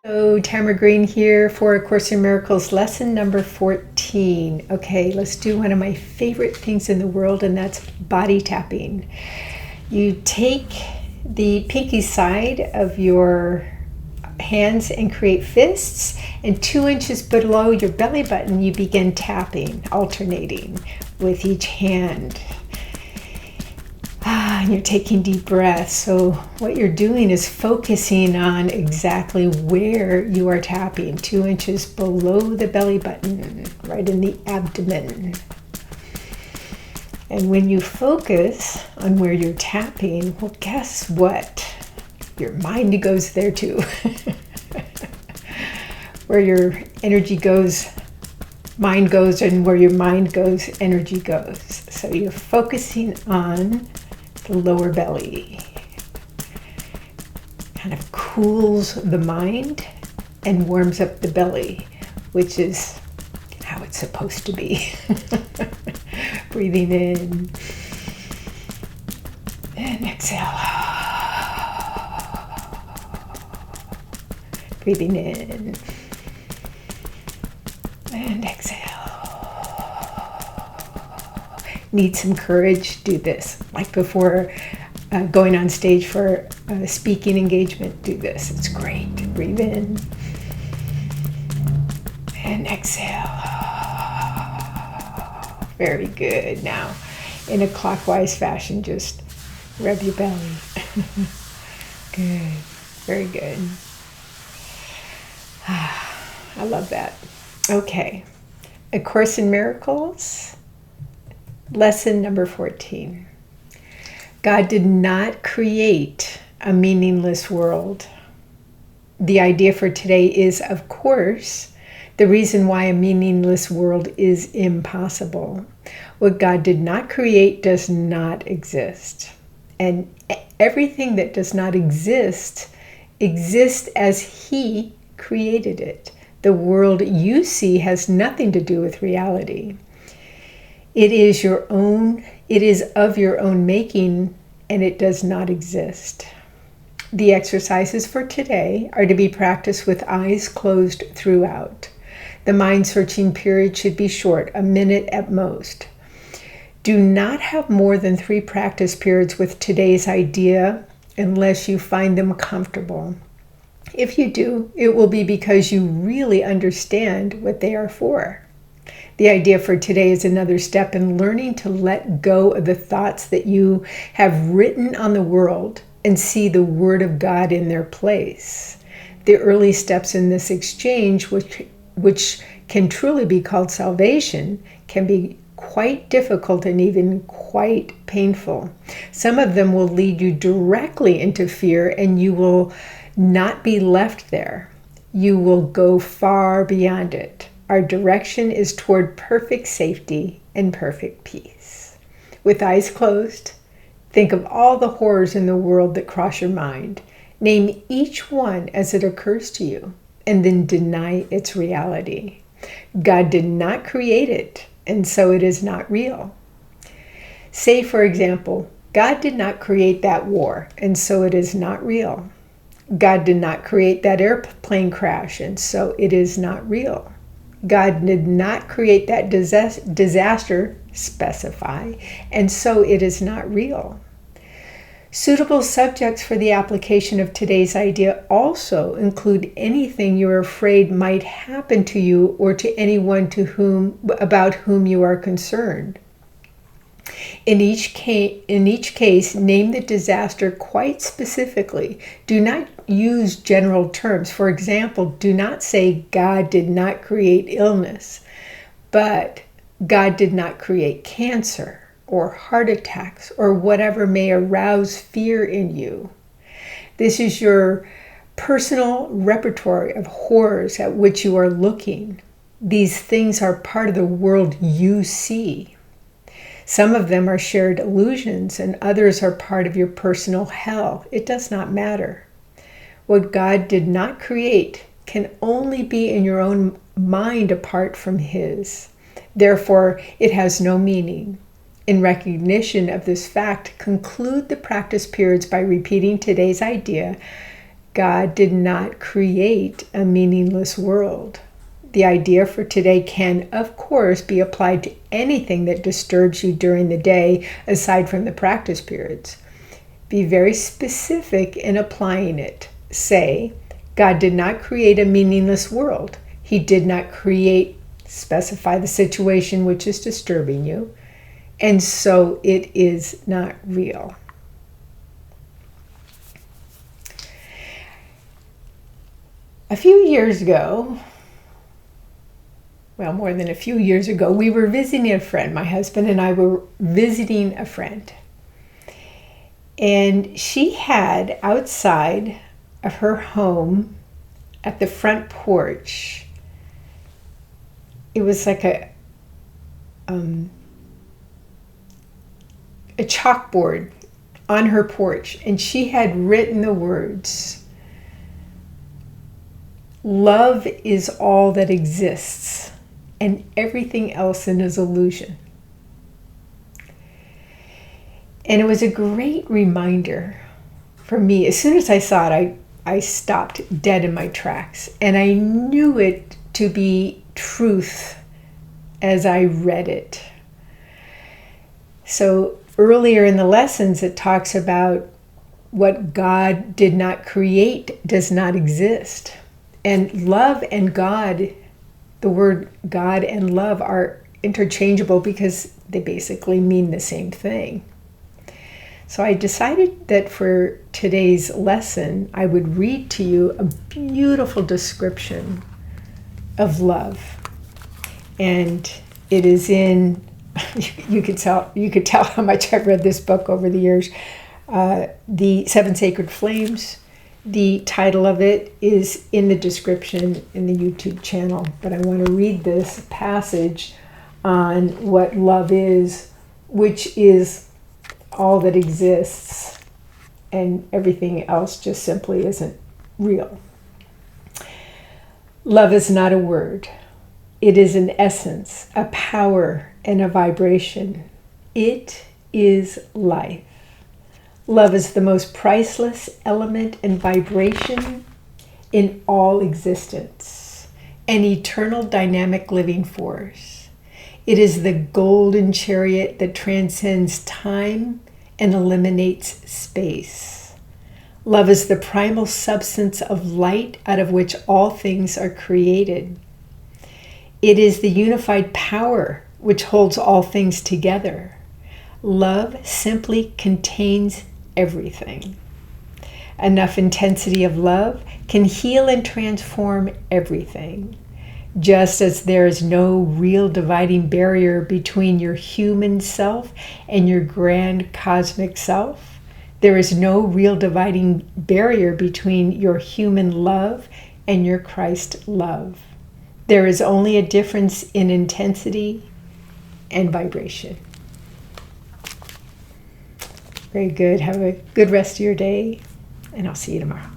Hello, Tamara Green here for A Course in Miracles lesson number 14. Okay, let's do one of my favorite things in the world, and that's body tapping. You take the pinky side of your hands and create fists, and 2 inches below your belly button you begin tapping, alternating with each hand. And you're taking deep breaths. So what you're doing is focusing on exactly where you are tapping, 2 inches below the belly button, right in the abdomen. And when you focus on where you're tapping, well, guess what? Your mind goes there too. Where your energy goes, mind goes, and where your mind goes, energy goes. So you're focusing on the lower belly. Kind of cools the mind and warms up the belly, which is how it's supposed to be. Breathing in and exhale. Breathing in and exhale. Need some courage? Do this. Like before going on stage for a speaking engagement, do this. It's great. Breathe in and exhale. Very good. Now, in a clockwise fashion, just rub your belly. Good. Very good. I love that. Okay. A Course in Miracles, lesson number 14. God did not create a meaningless world. The idea for today is, of course, the reason why a meaningless world is impossible. What God did not create does not exist. And everything that does not exist exists as He created it. The world you see has nothing to do with reality. It is of your own making, and it does not exist. The exercises for today are to be practiced with eyes closed throughout. The mind-searching period should be short, a minute at most. Do not have more than 3 practice periods with today's idea unless you find them comfortable. If you do, it will be because you really understand what they are for. The idea for today is another step in learning to let go of the thoughts that you have written on the world and see the Word of God in their place. The early steps in this exchange, which can truly be called salvation, can be quite difficult and even quite painful. Some of them will lead you directly into fear, and you will not be left there. You will go far beyond it. Our direction is toward perfect safety and perfect peace. With eyes closed, think of all the horrors in the world that cross your mind. Name each one as it occurs to you, and then deny its reality. God did not create it, and so it is not real. Say, for example, God did not create that war, and so it is not real. God did not create that airplane crash, and so it is not real. God did not create that disaster, specify, and so it is not real. Suitable subjects for the application of today's idea also include anything you're afraid might happen to you or to anyone about whom you are concerned. In each case, name the disaster quite specifically. Do not use general terms. For example, do not say God did not create illness, but God did not create cancer or heart attacks or whatever may arouse fear in you. This is your personal repertoire of horrors at which you are looking. These things are part of the world you see. Some of them are shared illusions, and others are part of your personal hell. It does not matter. What God did not create can only be in your own mind apart from His. Therefore, it has no meaning. In recognition of this fact, conclude the practice periods by repeating today's idea God did not create a meaningless world. The idea for today can, of course, be applied to anything that disturbs you during the day, aside from the practice periods. Be very specific in applying it. Say, God did not create a meaningless world. He did not specify the situation which is disturbing you, and so it is not real. A few years ago, well, more than a few years ago, we were visiting a friend. My husband and I were visiting a friend. And she had outside of her home at the front porch, it was like a chalkboard on her porch. And she had written the words, "Love is all that exists, and everything else is illusion." And it was a great reminder for me. As soon as I saw it, I stopped dead in my tracks. And I knew it to be truth as I read it. So earlier in the lessons, it talks about what God did not create does not exist. And love and God, the word God and love are interchangeable because they basically mean the same thing. So I decided that for today's lesson, I would read to you a beautiful description of love. And it is in, you could tell how much I've read this book over the years, The Seven Sacred Flames. The title of it is in the description in the YouTube channel, but I want to read this passage on what love is, which is all that exists, and everything else just simply isn't real. Love is not a word. It is an essence, a power, and a vibration. It is life. Love is the most priceless element and vibration in all existence, an eternal dynamic living force. It is the golden chariot that transcends time and eliminates space. Love is the primal substance of light out of which all things are created. It is the unified power which holds all things together. Love simply contains everything. Enough intensity of love can heal and transform everything. Just as there is no real dividing barrier between your human self and your grand cosmic self, there is no real dividing barrier between your human love and your Christ love. There is only a difference in intensity and vibration. Very good. Have a good rest of your day, and I'll see you tomorrow.